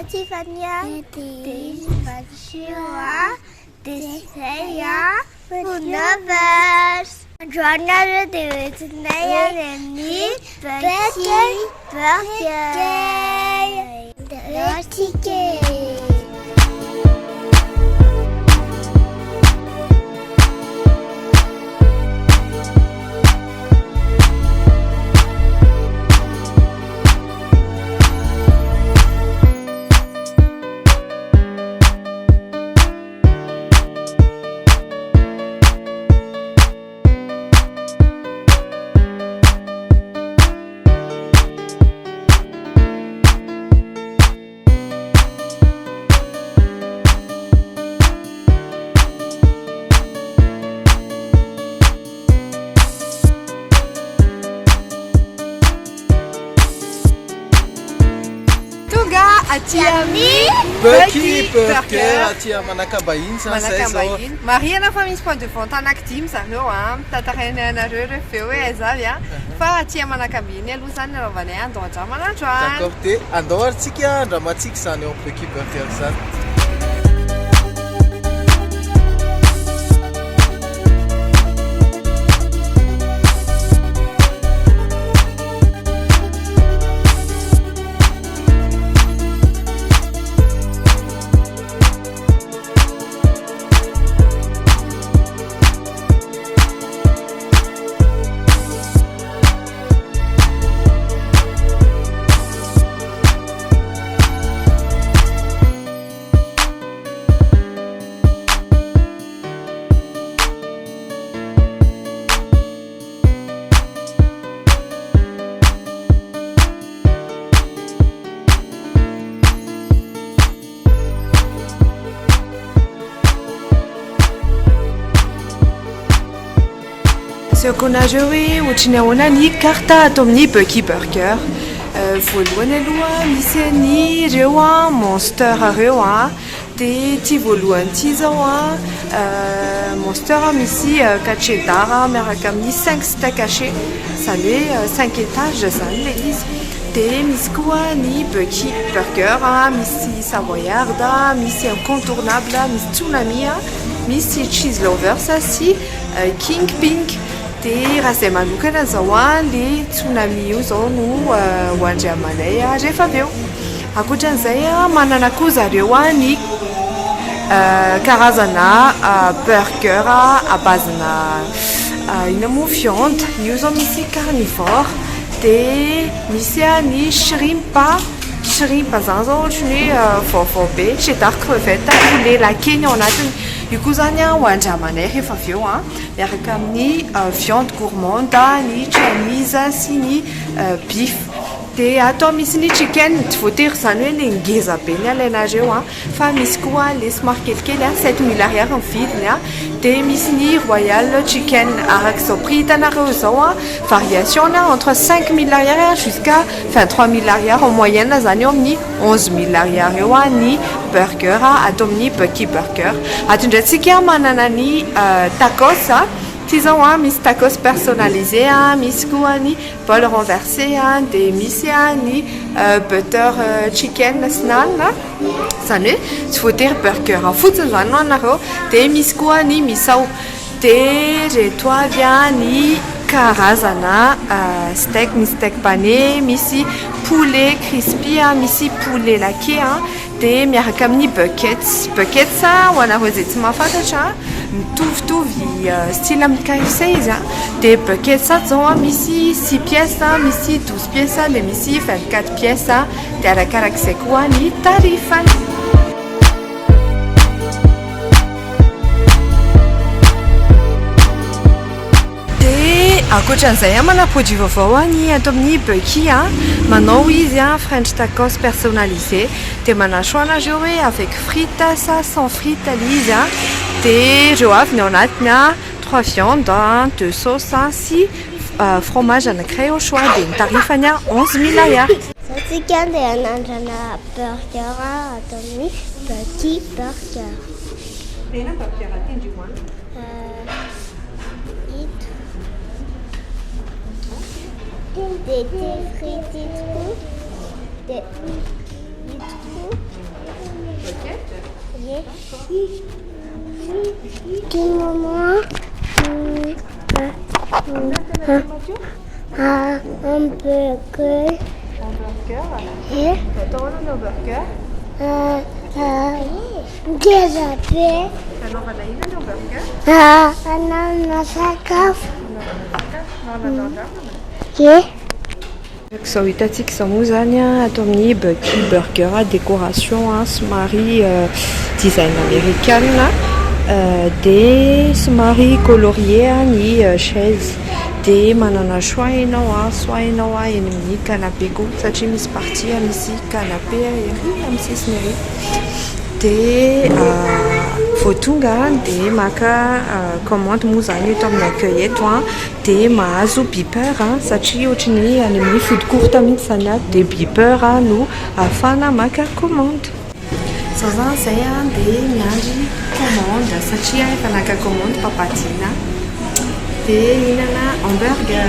Tiffany, Despachiwa, Deseya, Universe. Journal de Tunaya Nemi, Petit Burger, de ticket. Petit Burger aty Manakabahiny Manakabahiny. Marihana fa misy point de vente anankidimy zareo mitantarainy anareo rehefa hoe aiza avy fa aty Manakabahiny aloha zany anaovanay andao manandroany. D'accord te andao ary tsika andramatsika zany eo Petit Burger zany. Secondaire hoe ohatrany ahoana ny karta atao amin'ny Petit Burger. Voalohany aloha misy an'ireo monster reo dia ity voalohany ity zao monster misy 4 cheddar miaraka amin'ny 5 steak haché izany hoe 5 étages zany le izy. Dia misy koa ny Petit Burger misy savoyard, misy incontournable, misy tsunami, misy cheese lovers sy king pink. Dia raha izay manokana zao le tsunami io zao no hoandriamanay rehefa avy eo. Ankoatran'izay manana koa zareo ny karazana burger à base-na ina moa viande. Io zao misy carnivore dia misy ny shrimp zany zao ohatrany hoe vaovao be, cheddar crevette le lakeny ao anatiny. Io koa zany hoandriamanay rehefa avy eo miaraka amin'ny viande gourmande, ny Chinese sy ny beef. Dia atao misy ny chicken tsy voatery zany hoe le ngeza be ny alainareo fa misy koa le somary kelikely 7000 ariary ny vidiny dia misy ny royal chicken arak'izao prix hitanareo zao variation entre 5000 ariary jusqu'à 23000 ariary en moyenne zany eo amin'ny 11000 ariary eo ny burger atao amin'ny Petit Burger. Atondratsika manana ny tacos. Ty zao misy tacos personnalisé, misy koa ny bol renversé, dia misy ny butter chicken sy naan zany hoe tsy voatery burger fotsiny zany anareo. Dia misy koa ny misao. Dia reto avy ny karazana steak, misy steak pané, misy poulet crispy, misy poulet laqué, dia miaraka amin'ny buckets ho anareo izay tsy mahafantatra mitovitovy style amin'ny KFC izy dia buckets zao misy 6 pièces, misy 12 pièces dia misy 24 pièces dia arakarak'izay koa ny tarifany. Ankoatran'izay mana produit vaovao ny ato amin'ny Petit manao izy French tacos personnalisé dia manao anareo hoe avec frites sa sans frites izy dia ireo avy ny ao anatiny 3 viandes, 2 sauces sy fromage anankiray au choix dia ny tarifany 11000 ariary. Satsika dia anandrana burger atao amin'ny Petit Burger. Tena burger atendrimoana. Des frites, des trous, Dis maman. Un burger. Un burger. Et Attends, on a un burger. des appels. Alors, on a une burger. Ananas sakaf. So itatik samuzania atomni baki burger a décoration a somary design américaine de somary colorié ni chaise de manana choix enao a soit enao a eny amin'ny canapé go satria misy partie misy canapé ery amin'ny sisiny ery de vao tonga de maka commande moa zany eto amin'ny accueil eto a de mahazo beeper satria ohatrany any amin'ny food court mihitsy zany a de beeper no ahafahana maka commande zao zany zay a de miandry commande satria efa naka commande papatina de hinana hamburger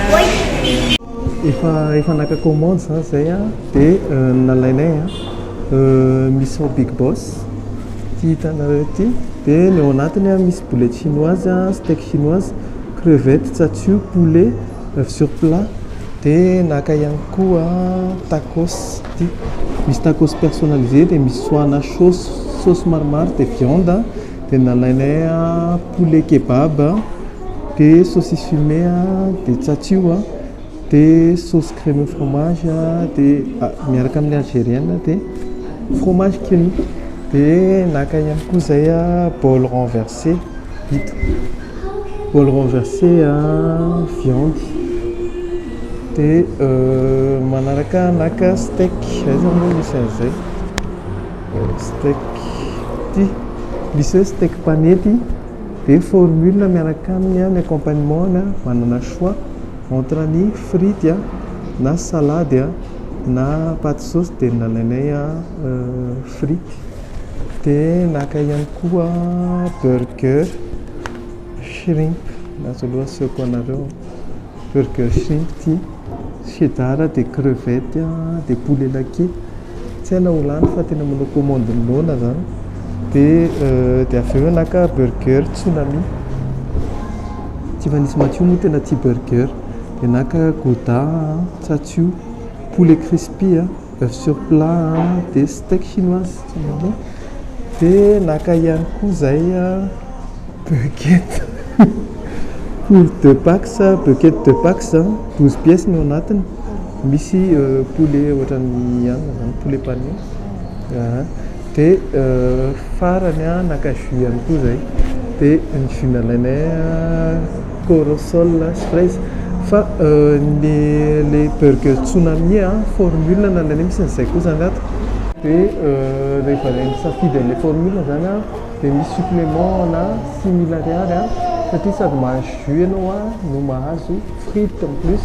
Efa naka commande zany zay a de nalainay misy Big Boss ty hitanareo ty de ny ao anatiny a misy boulette chinoise steak chinoise crevette tsatsio poulet sur plat de naka ihany koa tacos ty misy tacos personnalisé de misy soana sauce maromaro de viande de nalainay poulet kebab de saucisse fumée de tsatsio de sauce crème fromage de miaraka amin'ny algérienne de fromage cuit de naka ihany koa zay bol renversé hita bol renversé viande de manaraka naka steak aizany misy an'izay steak ty misy hoe steak panety de formule miaraka aminy ny accompagnement manana choix entre ny frity na salade na pâte sauce de nalainay frity de naka ihany koa burger shrimp nazo aloha asehoko anareo burger shrimp ty cheddar de crevette de poulet laqué tsy haina ho lany fa tena manao commande nona zany de avy eo naka burger tsunami tsy vanisy matsio moa tena ty burger de naka gouda tsatsio poulet crispy œuf sur plat de steak chinoise de naka ihany koa zay bucket pour 2 packs bucket 2 packs 12 pièces no anatiny misy poulet ohatrany ihany zany poulet pané de farany naka jus ihany koa zay de ny jus nalainay corosol fraise fa le burger tsunami formule nalainay misy an'izay koa zany ato de rehefa misafidy an'le formule zany de misy supplément na 6000 ariary satria sady mahazo jus ianao no mahazo frite en plus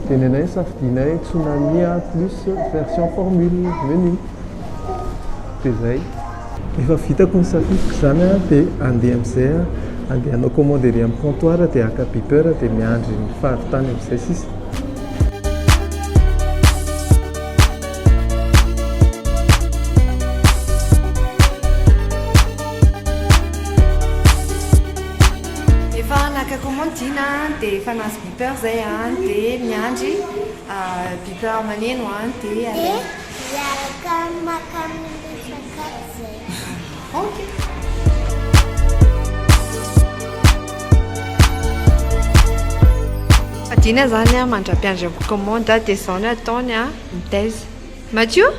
de nenay safidinay tsunami plus version formule menu de zay efa vitako ny safidiko zany de andeha am'izay andeha hanao commande ery amin'ny comptoir de aka beeper de miandry ny fahavitany am'izay sisa naka commande dina de efa nahazo beeper zay de miandry beeper maneno de Miaraka maka amin'ny sakafo zay. ok Dina zany mandra-piandry amin'ny commande de zao ny ataony mitaiza Mathieu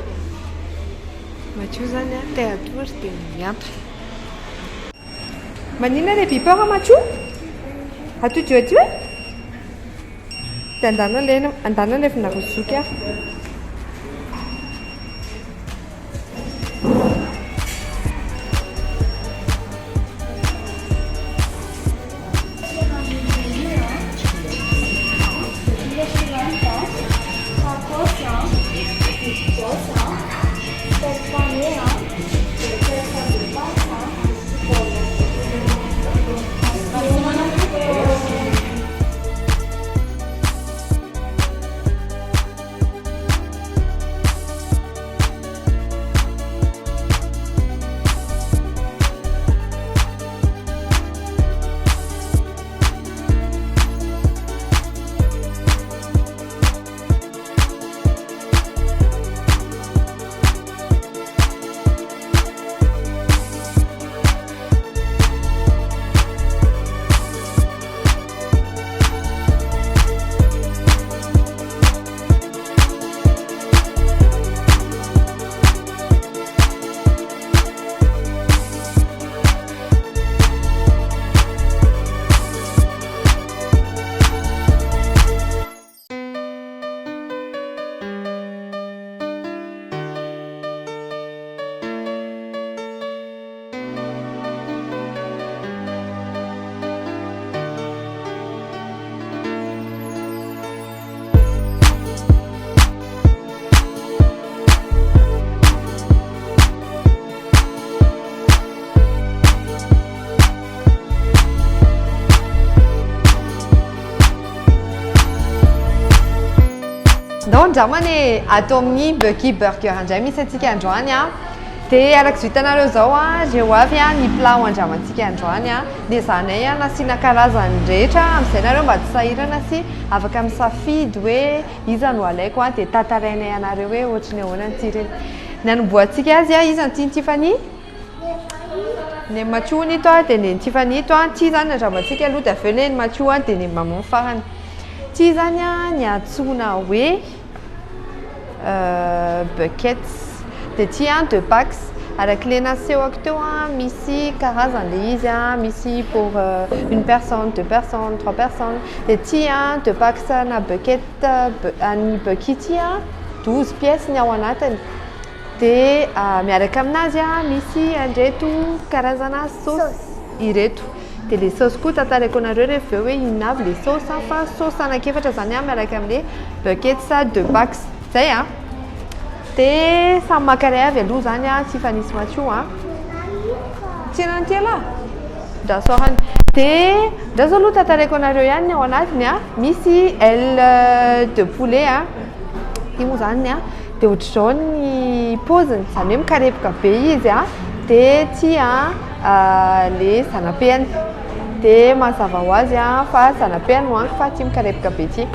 zany te atory de miantry manina le beeper Mathieu atody aty hoe de andana le finarozoky Donc jamani atao amin'ny Bucky Burger andray misy antsika androany a. Dia araka zo hitanareo zao a, zay ho avy a ny plat hoandramantsika androany a. Dia zanay a nasiana karazany rehetra amin'izay nareo mba tsy sahirana sy afaka misafidy hoe iza no alaiko a dia tantarainay anareo hoe ohatry ny ahoana ny tsirony. Nanomboantsika azy a, iza ny Tiffany? Ny Mathieu ito a dia ny Tiffany ito a. Ty zany andramantsika aloha dia avy eo ny Mathieu a dia ny maman farany. Ty zany a ny antsoina hoe buckets. Dia ty a 2 packs araka le nasehoko teo a, misy karazany le izy a, misy pour une personne, 2 personnes, 3 personnes. Dia ty a 2 packs na bucket any Bucky ty a 12 pièces ny ao anatiny. Dia miaraka aminazy a misy andreto karazana sauce ireto. Dia le sauce koa tantaraiko anareo rehefa hoe inona avy le sauce fa sauce anankiefatra zany a miaraka amin'le buckets 2 packs zay a. Dia samy maka iray avy aloha zany a Tiffany sy Mathieu a. Tsenany ty ala dasorany. Dia ndra zao aloha tantaraiko anareo ihany ny ao anatiny a, misy aile de poulet a. Io moa zany a dia ohatr'izao ny paoziny, zany hoe mikarepoka be izy a. Dia ty a le zanapeany. Dia mazava ho azy a fa zanapeany hoaniko fa ty mikarepoka be ty.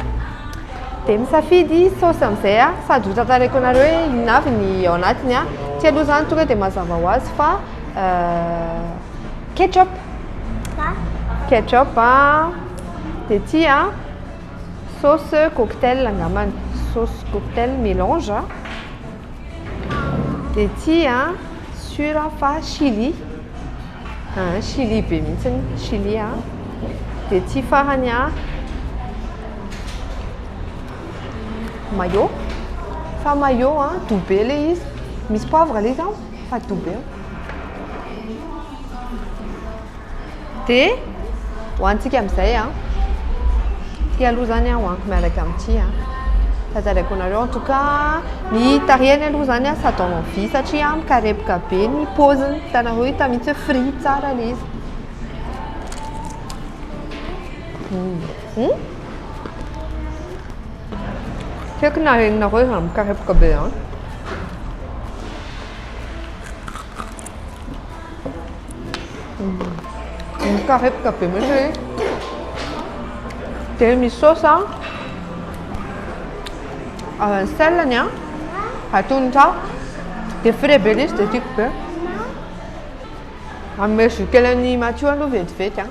Dia misafidy sauce amin'izay a, sady ho tantaraiko anareo hoe inona avy ny ao anatiny a. Ty aloha zany tonga dia mazava ho azy fa ketchup. Ketchup a. Dia ty a sauce cocktail angambany, sauce cocktail mélange a. Dia ty a sura fa chili. Chili be mihitsiny, chili a. Dia ty farany a mayo. Fa mayo a dobe le izy, misy poivre le izy a fa dobe. Dia hoantsika amin'izay a. Ty aloha zany a hoaniko miaraka amin'ity a. Tantaraiko anareo en tout cas ny tarehiny aloha zany a sy ataonao vy satria mikarepoka be ny paoziny. Hitanareo hita mihitsy hoe frit tsara le izy. Tiako nareninareo izany mikarepoka be a. Mikarepoka be mihitsy. Dia misy sauce a. Selany a atono tsara. Dia frais be le izy dia tiako be. Amin'ny zokelan'ny Mathieu aloha vetivety a.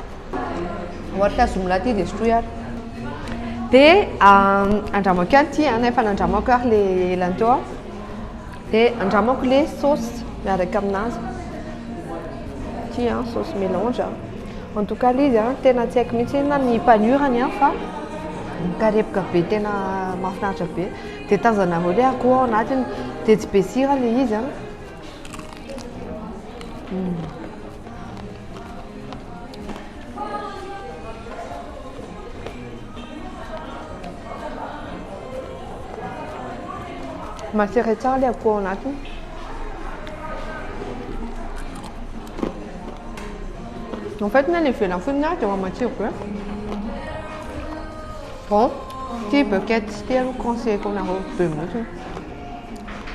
Ohatra zomola ty dia sotroy ary. Dia andramako ihany ty a, nefa nandramako ary le elany teo a. Dia andramako le sauce miaraka aminazy. Ty a sauce mélange a. En tout cas le izy a tena tsy haiko mihitsy na ny panurany a fa mikarepoka be tena mahafinaritra be. Dia tazanareo le akoho ao anatiny dia tsy be sira le izy a. Masira tsara le akoho ao anatiny. En fait na le ivelany fotsiny a dia matsiro be. Bon, ty bucket ty aloha conseilleko anareo be mihitsy.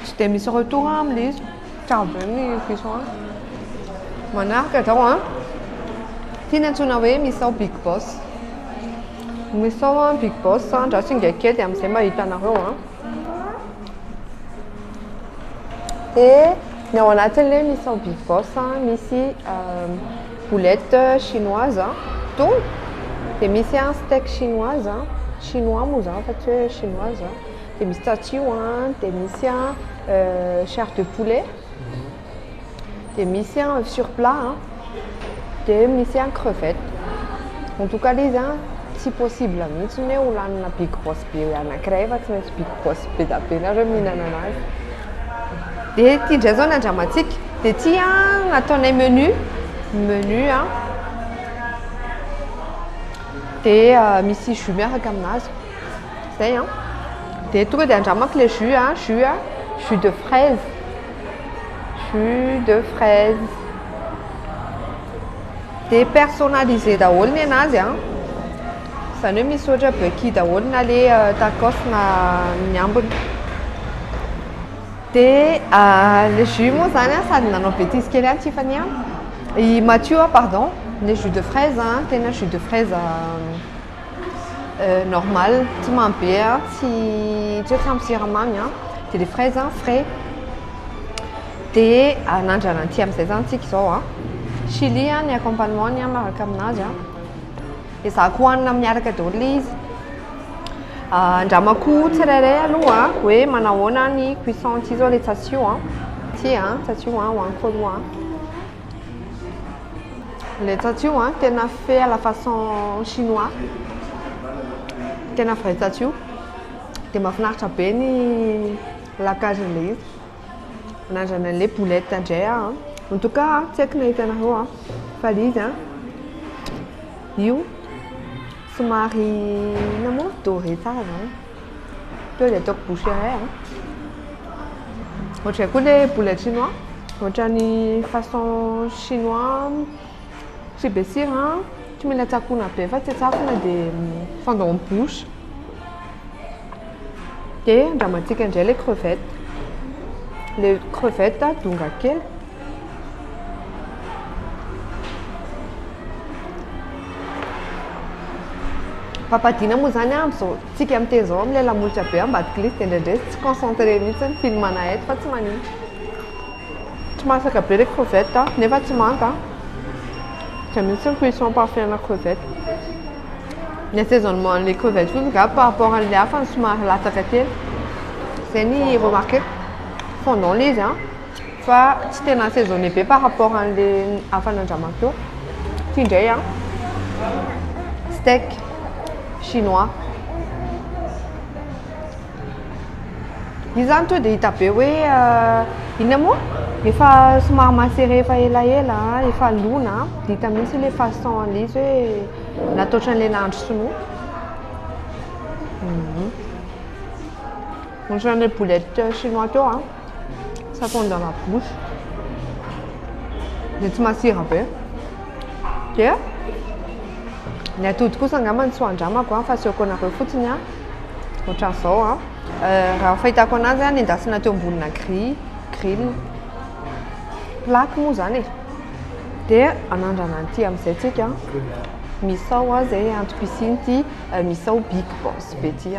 Tsy dia misy retour amin'le izy, tsara be ny cuisson. Manaraka zao a, ty ny antsoina hoe misao Big Boss. Misao Big Boss ndra singa kely amin'izay mba hitanareo a. Dia ny ao anatin'ilay misao Big Boss misy boulette chinoise thon. Dia misy steak chinoise, chinois moa zany fa tsy hoe chinoise. Dia misy tzatziki dia misy chair de poulet. Dia misy œuf sur plat. Dia misy crevette. En tout cas izy tsy possible mihitsy hoe ho lanina Big Boss be anankiray fa tsy maintsy Big Boss be da be nareo mihinana anazy. Dia ty ndray zao ny andramantsika. Dia ty nataonay menu a. Dia misy jus miaraka aminazy. Zay a. Dia tonga dia andramako le jus de fraise. Jus de fraise. Dia personnalisé daholo ny anazy a. Izany hoe misy ohatra beky daholo na le tacos na ny ambiny. Dia le jus moa zany sady nanao bêtise kely ihany Tiffany i Mathieu pardon, le jus de fraise tena jus de fraise normal tsy mamy be tsy ampy siramamy dia le fraise frais. Dia anandrana an'ity amin'izay zany tsika izao chili ny accompagnement miaraka aminazy dia za ko hohanina miaraka daholo le izy. Andramako tsirairay aloha hoe manahoana ny cuisson ty zao le tsatsio tsatsio hoaniko aloha le tsatsio tena fait à la façon chinois, tena vrai tsatsio dia mahafinaritra be ny lakazin'le izy. Anandrana le boulette indray en tout cas tsy haiko na hitanareo fa le izy io somary inona moa doré tsara zany to dia ataoko bouche iray ohatra koa le boulette chinois ohatra ny façon chinois tsy be sira tsy mila tsakona be fa tsy tsakona dia fandao en bouche. Dia andramantsika indray le crevette donga kely papadina moa zany am'izao tsika amin'ny teny zao amin'ilay lamolotra be ambadiky lisy dia indraindray tsy concentré mihitsy ny filmana eto fa tsy manino tsy masaka be le crevette nefa tsy manta c'est mihitsy ny cuisson parfait na crevette. Ny assaisonnement les crevettes fotsy par rapport an'ilay hafa ny somary latsaka kely zay ny remarqué fondant le izy fa tsy tena assaisonné be par rapport an'ilay hafa nandramako teo. Ty indray steak chinois izy zany to dia hita be hoe inona moa efa somary macéré efa elaela efa lona dia hita mihitsy le façon an'le izy hoe nataotran'ilay nahandro sinoa. Ohatran'ilay boulette chinois teo ça fond dans la bouche dia tsy masira be. Dia ny atody kosa angambany tsy hoandramako fa asiako anareo fotsiny ohatran'izao raha fahitako anazy nendasina teo ambonina grill plaque moa zany dia anandrana an'ity amin'izay tsika misao zay antom-pisiny ty misao Big Boss be ty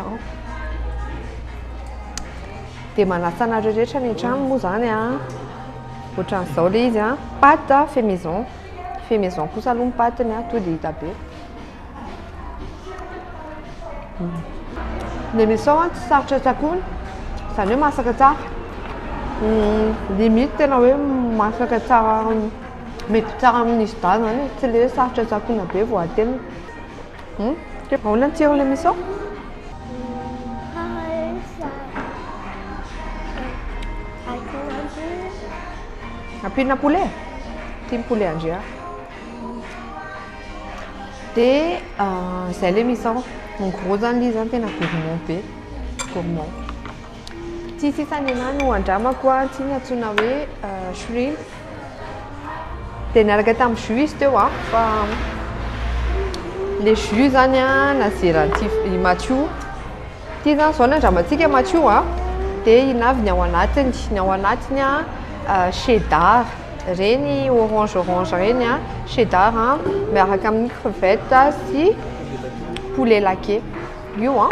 dia manasa anareo rehetra ny an-trano moa zany ohatran'izao le izy pâte fait maison kosa aloha ny pâteny to dia hita be. Le misao tsy sarotra tsakony izany hoe masaka tsara limite tena hoe masaka tsara mety tsara amin'izy da zany tsy le hoe sarotra tsakona be vao atena. Ahoana ny tsiron'ilay misao? Ampina poulet? Tiany poulet andrea. Dia izay le misao en gros zany le izy tena gourmand be gourmand. Ty sisany anahy no andramako ty ny antsoina hoe shrimp dia niaraka tamin'ny jus izy teo fa le jus zany nazeran'ity Mathieu ty zany zao ny andramantsika Mathieu dia inavy ny ao anatiny cheddar reny orange reny cheddar miaraka amin'ny crevette sy poulet laqué io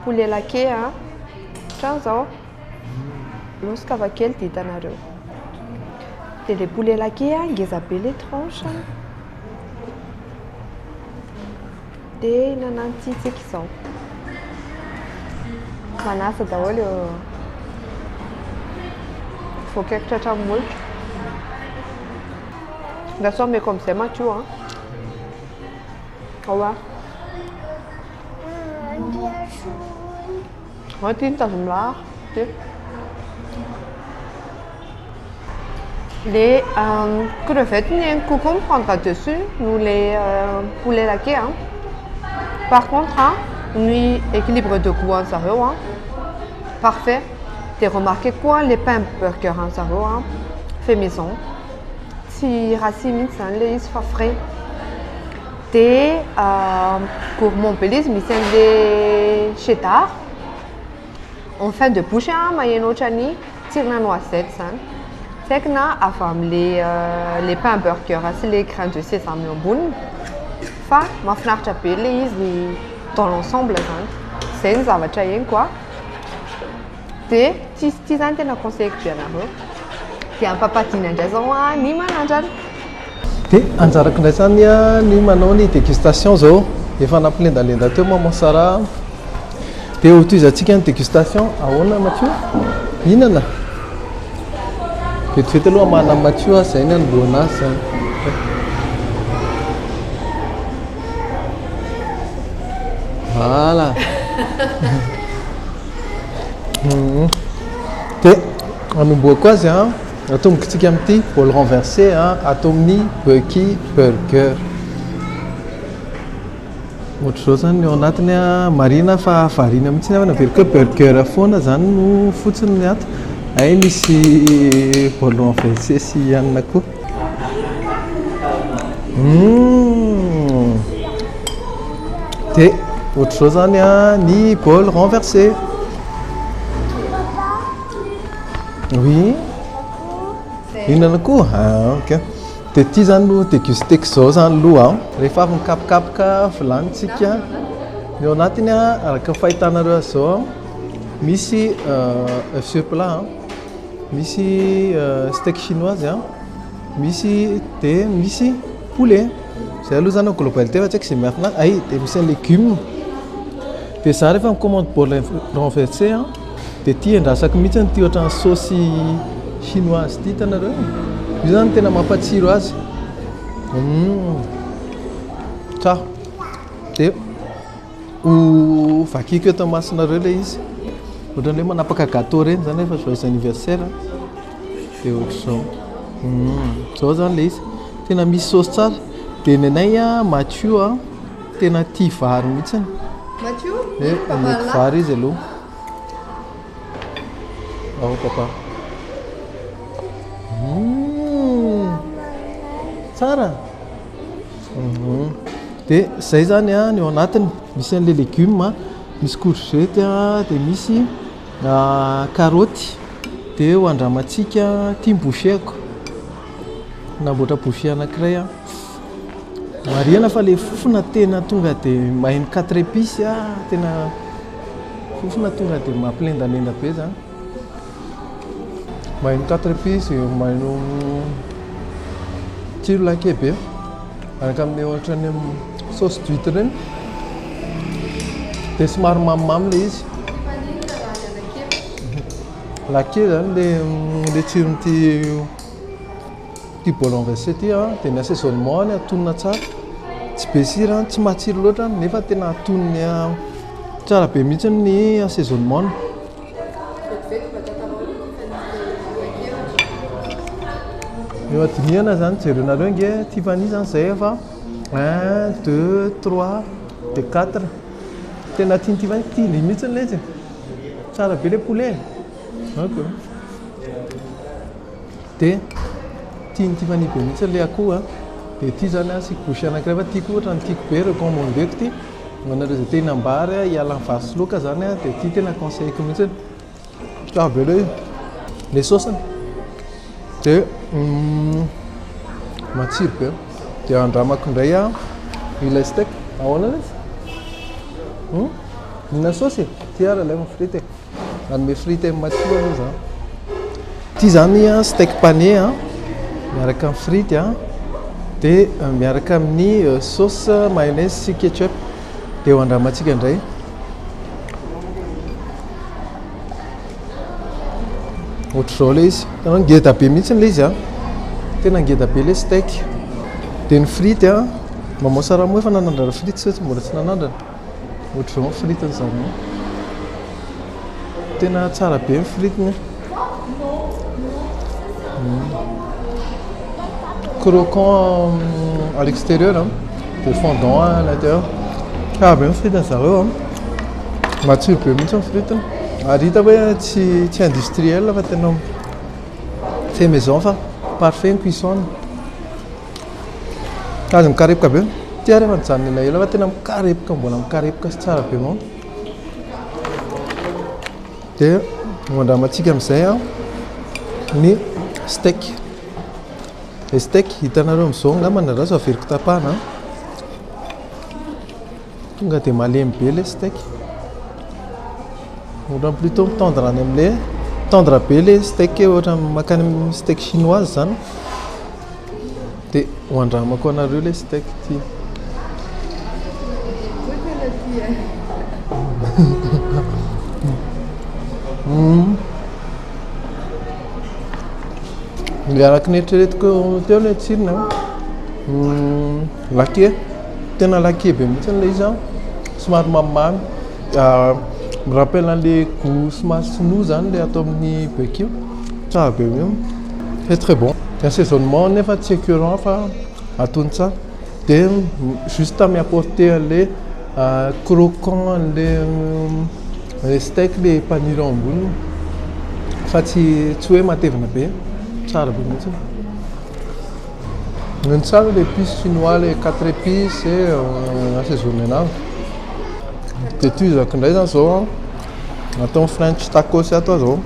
poulet laqué ohatran'izao losika avy kely dia hitanareo dia le poulet laqué ngeza be le tranche dia hinanan'ity tsika izao manasa daholo voakaikitra hatramin'ny molotra da sao ameko amin'izay Mathieu aoa ty mitazona lahara les crevettes ny coco me prendra dessus nous les poulet laqué par contre ny équilibre de goût en zareo parfait. T'as remarqué quoi les pains burger zareo fait maison tsy raha sy mihitsy zany le izy fa frais Dia gourmand be izy misy an'le cheddar. En fin de bouche maheno ohatrany tsirona noisette zany. Tsy haiko na avy amin'le les pain burger sy le grain de sésame eo amboniny. Fa mahafinaritra be le izy dans l'ensemble zany. Zay ny zavatra henoko a. Dia ty zany tena conseilleko be anareo. Dia ampapadiana indray zao ny manandrana. Dia anjarako indray zany ny manao ny dégustation zao efa nampilendalenda teo maman Sara. Dia hotoizantsika ny dégustation ahoana Mathieu? Mihinana? Vetivety aloha mana Mathieu zay ny anoloana azy zany. Voilà. Dia anomboako azy atombokitsika amin'ity bol renversé atao amin'ny Bucky burger. Ohatr'izao zany ny ao anatiny marina fa variana mihitsy avana avery burger foana zany no fotsiny ny ato. Ay misy bol renversé sy hanina koa. Dia ohatr'izao zany ny bol renversé. Oui. Inana koa? Ok. Dia ity zany no dégusteko zao zany aloha rehefa avy mikapokapoka vilanitsika ny ao anatiny araka fahitanareo azy zao misy œuf sur plat misy steak chinoise misy dia misy poulet. Zay aloha zany globalité fa tsy haiko izay miafina ay dia misy légumes. Dia za rehefa mikommande bol renversé dia ity endrasako mihitsy ity ohatran'ny saosy chinoise ity hitanareo. Io zany tena mampatsiro azy. Tsara. Dia ho vakiko eto masinareo ilay izy. Ohatran'ny hoe manapaka gâteau reny zany rehefa joyeux anniversaire. Dia ohatr'izao. Zao zany ilay izy. Tena misy saosy tsara. Dia ny anay Mathieu tena tia vary mihitsy. Mathieu? Ameko vary izy aloha. Ao papa. Tsara. Dia zay zany ny ao anatiny misy an'ilay légumes misy courgette dia misy karaoty. Dia ho andramantsika tia boucheko. Namboatra boucher anankiray marihana fa ilay fofona tena tonga dia maheno 4 épices tena fofona tonga dia mampilendalenda be zany. Maheno 4 épices, maheno tsiro laké be. Araka amin'ny ohatrany sauce d'huître reny. Dia somary mamimamy ilay izy. Laké zany ilay tsiron'ity bol renversé ity dia ny assaisonnement atonona tsara. Tsy be sira, tsy matsiro loatra nefa tena atonony tsara be mihitsy ny assaisonnement. Eo adinihana zany jerenareo nge Tiffany zany zay efa 1, 2, 3 dia 4. Tena tiany Tiffany tiany mihitsy ilay izy. Tsara be ilay poulet. Ok. Dia tiany Tiffany be mihitsy ilay akoho dia ity zany asiko boucher anankiray fa tiako ohatrany tiako be recommandeko ity. Anareo izay te hinambary hiala amin'ny vary sy laoka zany dia ity tena conseilleko mihitsy. Tsara be ilay saosiny. Dia matsiro be. Dia andramako indray ilay steak. Ahoana ilay izy? Mihinana saosy? Ty ara ilay frity. Manome frity Mathieu aloha za. Ity zany steak pané miaraka amin'ny frity dia miaraka amin'ny sauce mayonnaise sy ketchup. Dia ho andramantsika indray. Ohatr'izao ilay izy. Tena ngeda be mihitsy ilay izy tena ngeda be ilay steak. Dia ny frity maman Sara moa efa nanandrana frity sy tsy mbola tsy nanandrana. Ohatr'izao ny fritiny zany. Tena tsara be ny fritiny. Croquant à l'extérieur dia fondant à l'intérieur. Tsara be ny fritiny zareo matsiro be mihitsy ny fritiny. Ary hita hoe tsy industriel fa tena fait maison fa parfait ny cuisson. Azo mikarepoka be. tia rehefa nijanona ela fa tena mikarepoka mbola mikarepoka sy tsara be mao dia mandramantsika amin'izay a ny steak le steak hitanareo amin'izao angambana raha averiko tapahana tonga dia malemy be le steak ohatra plutôt mitendre any amin'le tendre be le steak ohatra makany amin'ny steak chinoise zany dia hoandramako anareo le steak ty le araka neritreretiko teo le tsirona lake tena lake be mihitsy le izy a somary mamimamy me rappelle an'le goût somary sinoa zany le atao amin'ny barbecue tsara be mio c'est très bon assaisonnement nefa tsy écœurant fa atony tsara dia juste mi-apporter an'le croquant an'le steak le paniro amboniny fa tsy hoe matevina be tsara be mihitsy ny tsara le épices chinois le 4 épices et assaisonné anazy dia toizako indray zany zao atao french tacos atao zao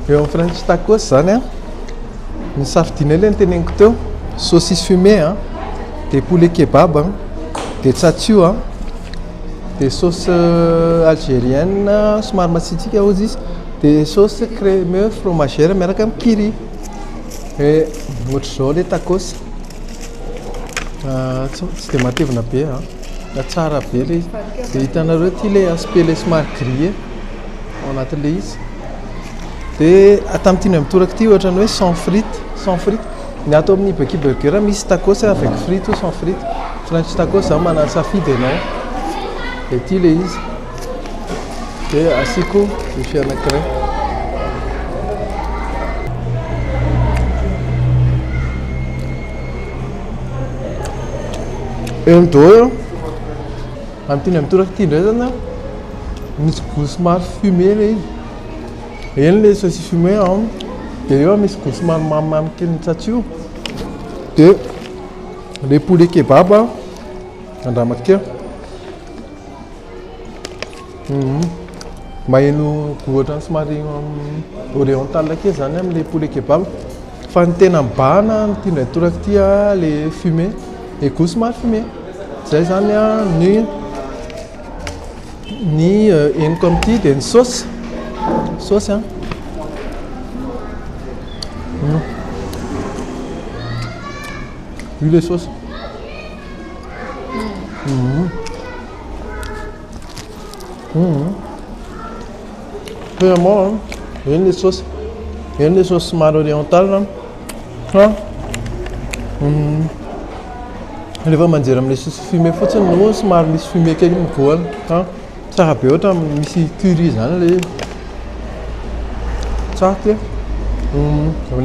eo amin'ny french tacos zany a ny safidina le nyteneniko teo saucisse fumée a dia poulet kebab a dia tsatsio a dia sauce algérienne somary matsitsika ozy izy dia sauce crémeux fromagère miaraka amin'ny curry et ohatr'izao le tacos tsy dia matevina be a da tsara be le izy dia hitanareo ty le aspect le somary grillé ao anatin'le izy dia tamin'ity ny mitoraka ty ohatra ny hoe sans frite ny atao amin'ny barbecue burger misy tacos avec frite ou sans frite french tacos zany manano safidy ianao dia ty le izy dia asiako misy anankiray eo amin'ity ny mitoraka ty indray zany a misy goût somary fumé le izy eny le saucisse fumé a dia eo misy goût somary mamimamy kely ny tsatsio dia le poulet kebab a andramakeo maheno goût ohatrany somary oriental ke zany amin'le poulet kebab fa ny tena mibahana ty indray mitoraka ty a le fumé et goût somary fumé zay zany a ny henoko amin'ity dia ny sauce a io le sauce vraiment eny le sauce somary oriental rehefa manjera amin'le sauce fumé fotsiny no somary misy fumé kely mivoana tsara be ohatra misy curry zany le tsara ty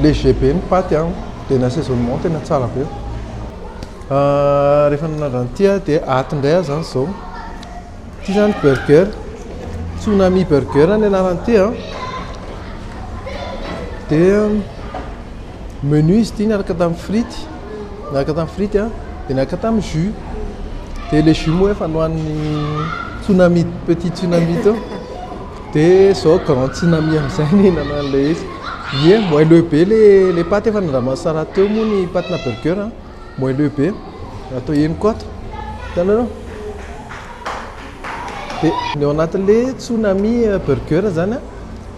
léger be ny paty a dia ny assaisonnement tena tsara be rehefa nanandrany ty a dia atindray a zany zao ty zany burger tsunami burger ny anarany ty a dia menu izy ty niaraka tamin'ny frity a dia niaraka tamin'ny jus dia le jus moa efa nohan'ny tsunami petit tsunami teo dia zao grand tsunami amin'izay nihinana an'le izy ie moelleux be le paty efa nandrama tsara teo moa ny patina burger a moelleux be atao eny koata hitanareo dia ny ao anatin'le tsunami burger zany a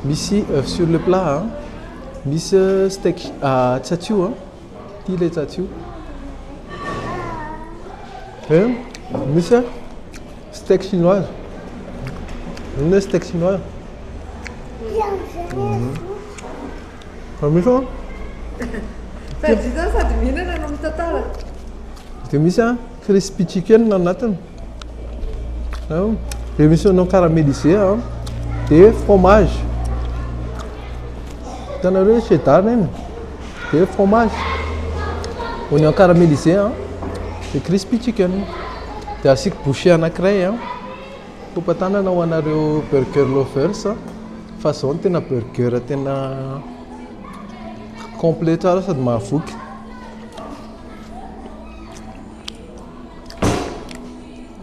misy œuf sur le plat a misy steak tsatsio a ty le tsatsio misy steak chinoise iny steak chinoise misy sady mihinana no mitantara dia misy a crispy chicken ao anatiny dia misy anao caramélisé a dia fromage hitanareo cheddar eny dia fromage oignon caramélisé a dia crispy chicken dia asiako boucher anankiray a fompatanana ho anareo burger lovers fa zao ny tena burger tena complet tsara sady mahavoky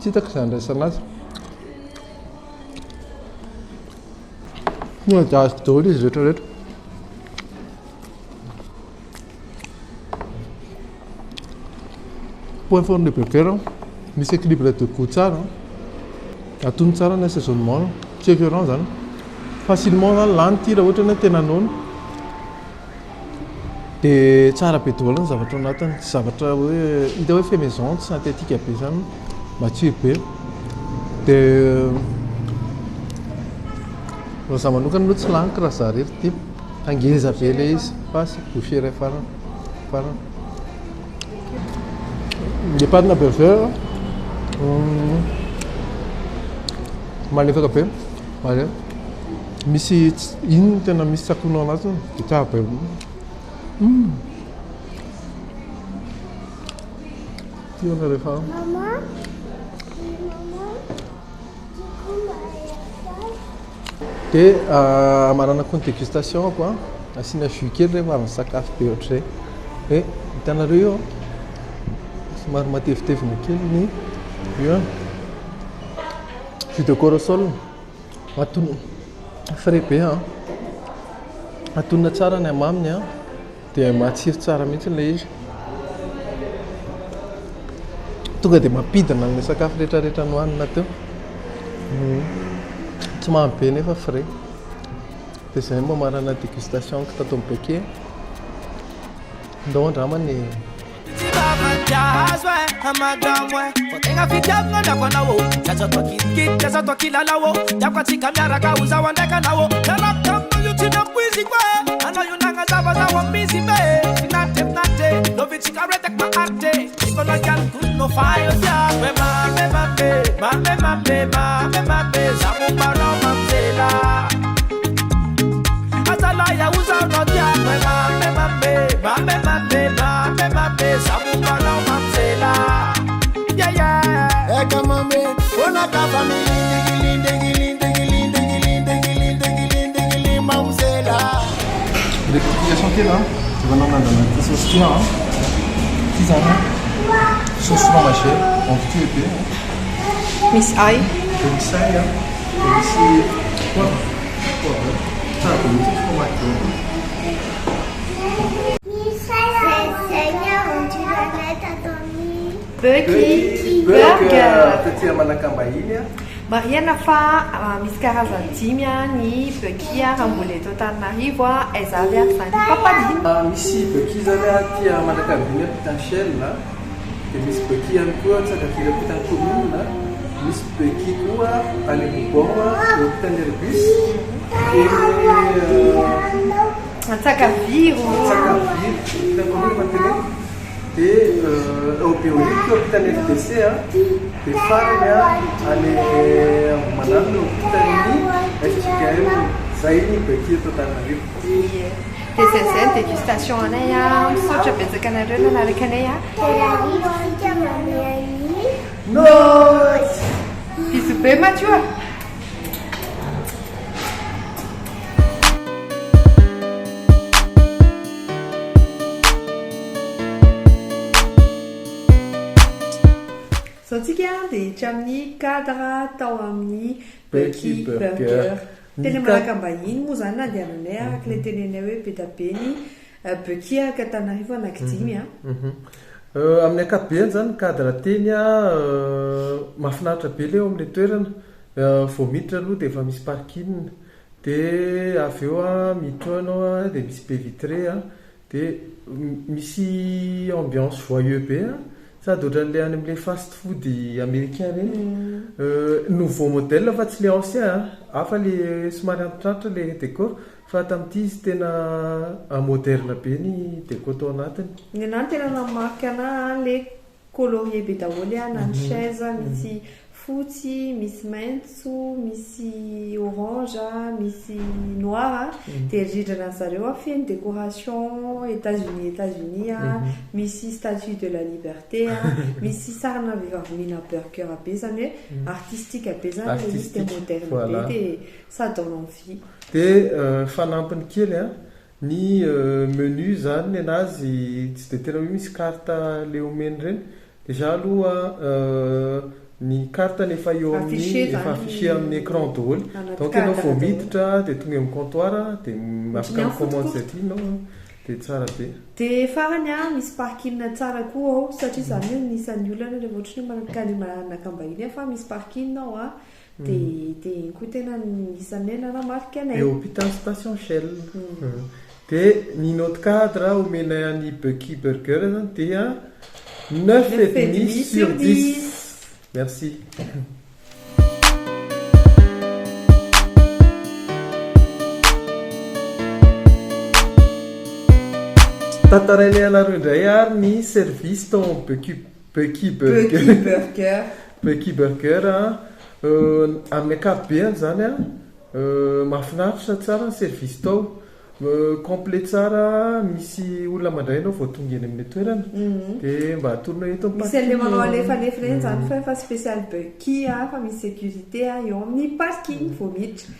tsy hitako izany raisana azy no de azoko daholo izy rehetrarehetra point fort de burger misy équilibre de goût tsara atono tsara ny assaisonnement tsy écœurant zany facilement zany lany ty raha ohatra ny tena nono de tsara be daholo ny zavatra ao anatiny tsy zavatra hoe hita hoe fait maison tsy synthétique be zany matsiro be de raha za manokana aloha tsy laniko raha za rery ty angeza be le izy fa sy boucher ray farany le patina burger malefaka be mare misy ino tena misy tsakonao anatiny de tsara be tiona rehefa Maman, de amarana koa ny dégustation ako asiana jus kely rehefa avy ny sakafo be ohatray hitanareo io somary matevitevina kely ny io jus de corosol atono frais be atonona tsara ny amaminy de matsiro tsara mihitsy le izy tonga de mampidina ny sakafo rehetrarehetra nohanina teo tsy mamy be nefa frais de zay mba marana dégustation ko tato mibeke ndao andramany Tenga fitiavina ndako anao zaza toa kitikity zaza toa kilalao diako atsika miaraka ho zaho andraika anao narapitamo io tsy nampoizy koa anao io nagnazavazaho amizy be finatrefinatre lovitsika retak maarte ikonao iany kono fayo tiako e mamemambe za mombanao mamzela azalaya ho zaonao tiako e mamemambe za mombanao mamzela Come on, man. Wanna come for me? L'explication qui est là, c'est vraiment dans la sauce qui tisane, sauce fromagée, en tout épais. Miss Ai. Miss Ai, et ici, poivre. Ça, c'est une petite fromage. Seigneur, tu vas mettre à dormir. Bucky Burger. Petit amanakambahiny Mariana fa misy karazany dimy ny Bucky raha mbola eto Antananarivo aiza avy ary zany papadiny. misy Bucky zany aty Manakambiny Pitanchel de misy Bucky ihany koa Tsakavira Pitancommune misy Bucky koa any Bobon eo Pitanherbus Tsakaviro Pitancommune Mantenay de au Béolique eo Pitanfdc de farany any Manano eo Pitany STKM zay ny Bucky eto Antananarivo. de zay dégustation anay misaotra betsaka anareo nanaraka anay bisous be Mathieu. Santsika dia hiditra amin'ny cadre tao amin'ny Bucky Burger. Tena Manakambahiny moa zany nandehananay araka ilay tenenay hoe be da be ny Bucky araka Antananarivo anankidimy amin'ny ankapobeny zany cadre teny mahafinaritra be leo amin'ilay toerana vao miditra aloha dia efa misy parking de avy eo miditra anao dia misy be vitré dia misy ambiance joyeux be sady ohatran'ilay any amin'ilay fast food américain reny nouveau modèle fa tsy le ancien hafa le somary antitratra le décor fa tamin'ity izy tena moderne be ny décor tao anatiny. Ny anany tena namarika ana le colorier be daholo na ny chaise misy fotsy, misy maitso, misy orange, misy noir dia ridrina zareo feno décoration États-Unis misy statue de la liberté misy sarina vehivavy mina burger be zany hoe artistique be zany le izy dia moderne be dia ça donne envie. Dia fanampiny kely ny menu zany ny anazy tsy dia tena hoe misy carte le omeny reny déjà aloha ny cartany efa eo amin'ny Affiché zany. efa affiché amin'ny écran daholo Anaty donc ianao cadre vao daholo. miditra dia tonga amin'ny comptoir dia afaka miafo commande tokoa. zay tianao dia tsara be. Dia farany misy parking tsara koa ao satria zany hoe nisan'ny olana rehefa ohatra hoe manakaly manakambahiny fa misy parking ao dia koa tena nisan'ny nanamarika anay. Eo ampitan'ny station Shell. Dia ny notre cadre omenay an'ny Bucky Burger zany dia 9,5 sur 10. Merci. Tantarainay anareo indray ary ny service tao Bucky Burger. Burger. Bucky Burger amin'ny ankapobeny zany mahafinaritra tsara ny service tao. Complet tsara, misy olona mandray anao vao tonga eny amin'ny toerana dia mba atorona eto Misy an'ilay manao alefa reny zany fa efa spécial Bucky fa misy sécurité eo amin'ny parking vao miditra.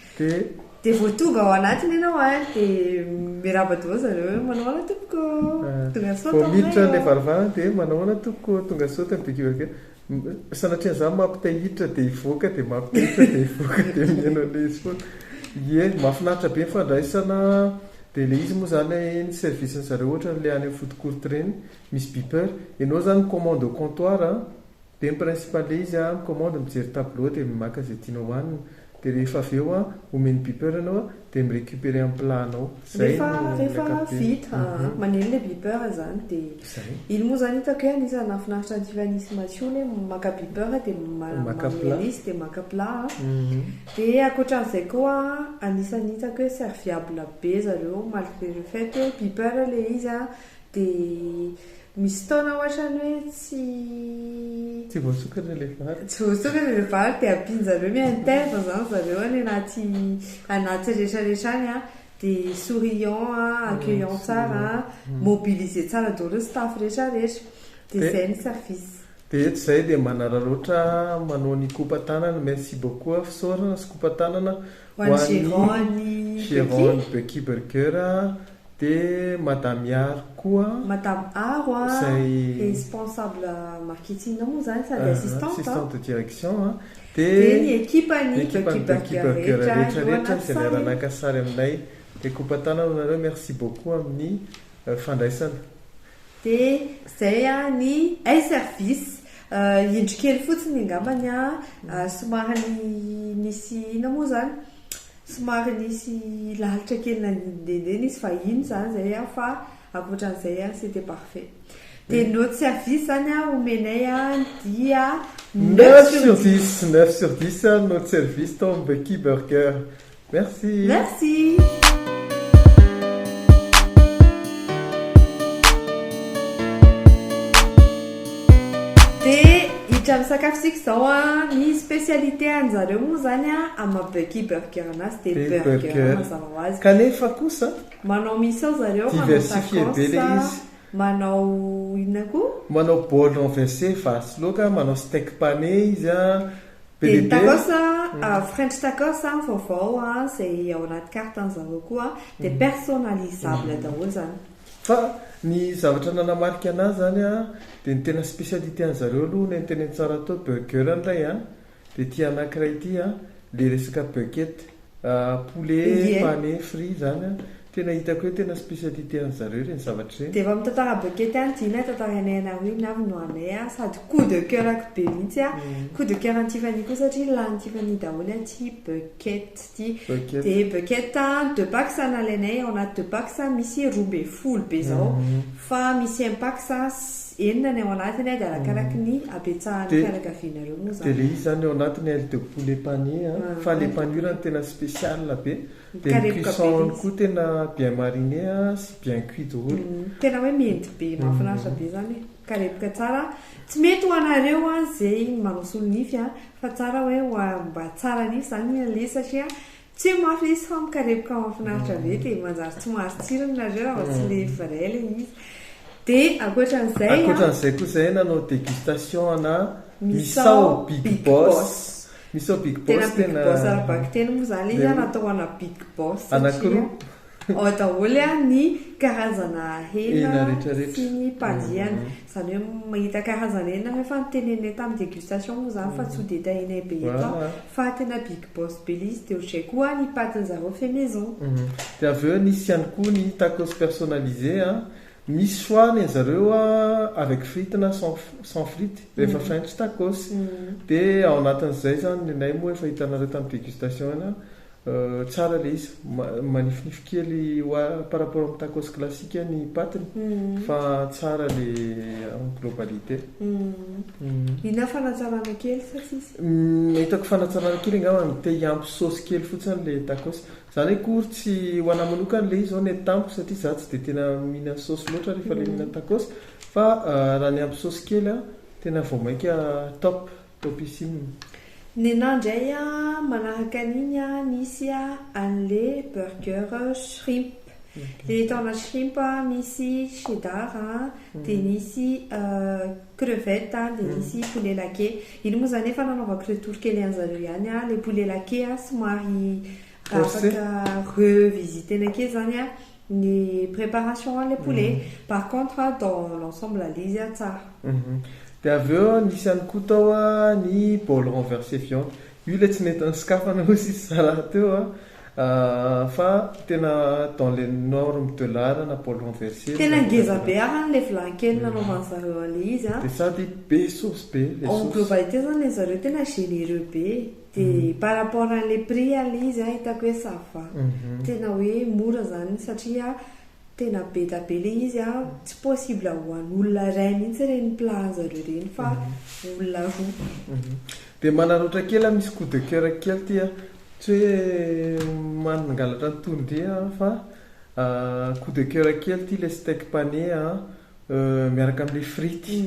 Dia vao tonga ao anatiny ianao dia mirabadao zareo manao ana tompoko tonga saoty vao miditra ilay varavarana dia manao ana tompoko tonga saoty amin'ny Bucky Burger. Sanatria zany mampitahiditra dia ivoaka dia mampitahiditra dia ivoaka dia mihaino an'ilay izy foana. Ie, mahafinaritra be ny fandraisana dia ilay izy moa zany ny service zareo ohatra ilay any amin'ny food court reny misy beeper ianao zany commande au comptoir dia ny principal ilay izy commande mijery tableau dia maka izay tianao hohanina dia rehefa avy eo omeny beeper ianao dia mirécupérer amin'ny planao. Rehefa vita maneno ilay beeper zany dia iny moa zany hitako hoe anisany nahafinaritra ny tifanismation hoe maka beeper dia mamely izy dia maka plat. Dia ankoatran'izay koa anisany hitako hoe serviable be zareo malgré le fait hoe beeper ilay izy dia misy fotoana ohatrany hoe tsy voasokatra ilay vary. Tsy voasokatra ilay vary dia ampian'zareo miintègre zany zareo any anaty rehetrarehetra any dia souriant accueillant tsara mobilisé tsara daholo ny staff rehetrarehetra dia izay ny service. Dia eto izay dia manararaotra manao ny coupe-tanana. Merci beaucoup fisaorana sy coupe-tanana ho an'ny gérant Bucky Burger dia Madame Yar koa. Madame Aro responsable marketing moa zany sady assistante de direction dia ny équipe-ny Bucky Burger rehetrarehetra izay niaraka sary aminay dia coupe-tanana nareo. Merci beaucoup amin'ny fandraisana. Dia izay ny service indrokely fotsiny angambany somary nisy ina moa zany somary nisy lalitra kely nandehandeha nisy vahiny zany zay fa ankoatran'izay c'était parfait. Dia notre service zany omenay dia 9 sur 10. 9 sur 10 notre service tao Bucky Burger. Merci. Hitramy sakafosika izao ny spécialité an'zareo moa zany amin'ny Bucky Burger anazy dia burger mazava ho azy. Kanefa kosa manao misao zareo diversifié be le izy. Manao inona koa? Manao bol renversé vary loka, manao steak pané izy dia tacos French tacos vaovao izay ao anaty carte an'zareo koa dia personnalisable daholo zany. Fa ny zavatra nanamarika anazy zany dia ny tena spécialité an'zareo aloha ny tena tsara tao burger an'ilay dia tia anankiray ity le resaka bucket poulet pané frit zany tena hitako hoe tena spécialité an'zareo reny zavatra reny. Dia efa mitantara bucket dina tantarainay anareo iny avy no anay sady coup de cœur be mihitsy coup de cœur an'Tiffany koa satria lany Tiffany daholo ty bucket ty. Dia bucket de pax nalainay ao anaty de pax misy roa ambin'ny folo be zao fa misy impax enina ny ao anatiny dia arakaraky ny abetsahany fianakavianareo moa zany. Dia le izy zany ao anatiny aile de poulet pané fa le panure tena spécial be. Dia ny cuisson koa tena bien mariné sy bien cuit daholo. Tena hoe mendy be mahafinaritra be zany karepoka tsara. Tsy mety ho anareo izay manao solonify fa tsara hoe mba tsara nify zany le satria tsy mafy izy fa mikarepoka mahafinaritra be dia manjary tsy mahazo tsirony nareo raha tsy le vrai le izy. Dia ankoatran'izay koa izay nanao dégustation misao Big Boss. Misao Big Boss tena Big Boss arabaky tena moa zany izy natao ana Big Boss anankiroa ao daholo a ny karazana Hena hena rehetrarehetra. sy ny padiana zany hoe mahita karazana hena rehefa nytenenay tamin'ny dégustation moa zany fa tsy ho détaillenay be eto Voilà. fa tena big boss be ilay izy dia ohatray koa ny patin'zareo fait maison. Dia avy eo nisy ihany koa ny tacos personnalisé a misy choix ny zareo a avec frites na sans frites rehefa faintry tacos dia ao anatin'izay zany nenay moa efa hitanareo tamin'ny dégustation ena tsara le izy manifinify kely par rapport amin'ny tacos classique ny patiny fa tsara le en globalité. Ina fanatsarana kely sa tsisy? Hitako fanatsarana kely angamba te hiampy saosy kely fotsiny le tacos zany hoe kory tsy ho anahy manokana le izy zao ny tampo satria za tsy dia tena mihina saosy loatra rehefa le mihina tacos fa raha ny ampy saosy kely a tena vao mainka topissime. Ny anahy indray a manaraka an'iny a nisy a an'le burger shrimp. Le tana shrimp a misy cheddar a dia nisy crevette a dia nisy poulet laqué. Iny moa zany efa nanaovako retour kely an'zareo ihany a le poulet laqué a somary afaka revisitena kely zany a ny préparation an'le poulet. Par contre dans l'ensemble le izy a tsara. Dia avy eo nisy ihany koa tao a ny bol renversé viande io le tsy nety niskafana ho sisy tsara teo a fa tena dans les normes de l'art na bol renversé tena ngeza be ary le vilankely nanaovan'zareo an'le izy a dia sady be sauce be le en sauce. globalité zany le zareo tena généreux be dia par rapport an'le prix an'le izy a hitako hoe ça va tena hoe mora zany satria tena be da be le izy a tsy possible ho an'olona ray mihitsy reny plat-zareo reny fa olona roa. Dia manaroatra kely misy coup de cœur kely ty a tsy hoe mangalatra ny tondry fa coup de cœur kely ty le steak pané a miaraka amin'le frity.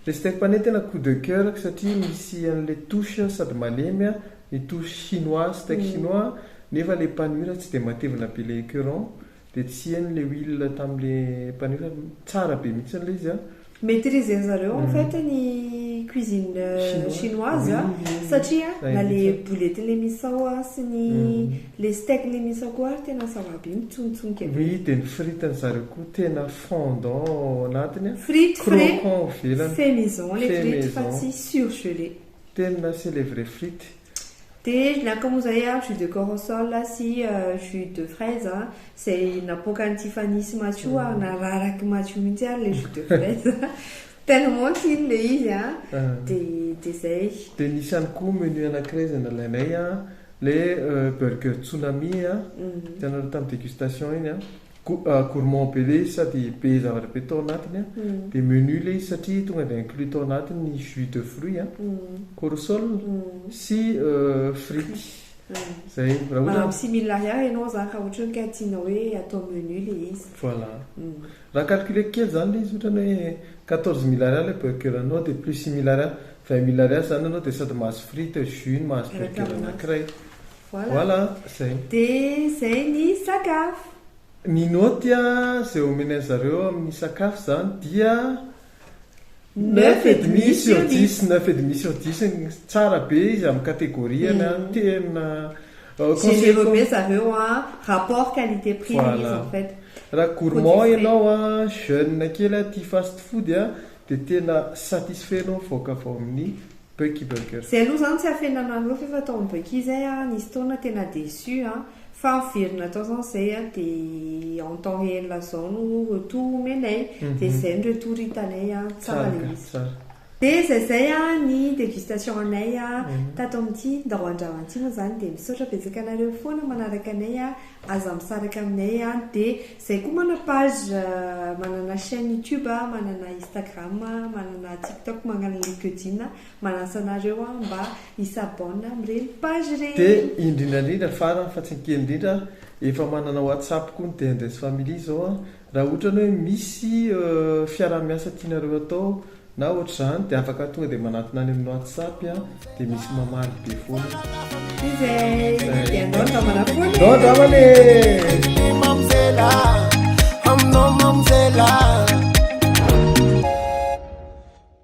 Le steak pané tena coup de cœur satria misy an'le touche sady malemy a ny touche chinois steak chinois nefa le panure tsy dia matevina be le écœurant dia tsy hain'le huile tamin'le panure tsara be mihitsy an'le izy a. Maîtriser zareo en fait ny cuisine chinoise satria na le boulette le misao a sy ny le steak le misao koa ary tena savabe mitsontsony kely. Oui dia ny fritiny zareo koa tena fondant anatiny frite croquant velany fait maison les frites fa tsy surgelé tena c'est les vraies frites. dia naka zay a jus de corossol sy jus de fraise zay napoka ny Tiffany sy Mathieu ary nararaky Mathieu mihitsy ary le jus de fraise tellement tiany le izy dia zay. Dia nisy ihany koa menu anankiray izay nalainay le burger tsunami hitanareo tamin'ny dégustation iny gourmand be le sady be zavatra be tao anatiny dia menu le izy satria tonga dia inclus tao anatiny ny jus de fruit corossol sy frity zay raha 6 000 ariary ianao zany raha ohatra ny ka tiana hoe atao menu le izy. Voilà raha calculé kely zany le izy ohatrany hoe 14 000 ariary le burger anao dia plus 6 000 ariary 20 000 ariary zany anao dia sady mahazo frite jus mahazo burger anankiray. Voilà zay. Dia zay ny sakafo. Ny noty zay omenay zareo amin'ny sakafo zany dia 9,5 sur 10 9,5 sur 10 tsara be izy amin'ny catégorie tena généreux be zareo rapport qualité prix izy en fait. Raha gourmand ianao jeune kely tia fast food dia tena satisfait anao voaka avy amin'ny Bucky Burger. Zay aloha zany tsy afenanareo fa tao amin'ny Bucky zay nisy taona tena déçu fa verina tao zany zay dia en temps réel zao no retour omenay dia zay ny retour hitanay tsara le izy. Dia zay ny dégustation anay tato amin'ity ndahoandravanty moa zany dia misaotra betsaka anareo foana manaraka anay aza misaraka aminay dia zay koa manana page manana chaîne YouTube manana Instagram manana TikTok manana LinkedIn manasa anareo mba hisabona amin'ireny page ireny. Dia indrindrandrindra farany fa tsy kely indrindra efa manana WhatsApp koa ny Dendres Family zao raha ohatra hoe misy fiarah-miasa tianareo atao na ohatr'izany dia afaka tonga dia manatona any amin'ny WhatsApp dia misy mamaly be foana. Izay ianao ndramana foana. No ndramana Mamzela, I'm no mamzela.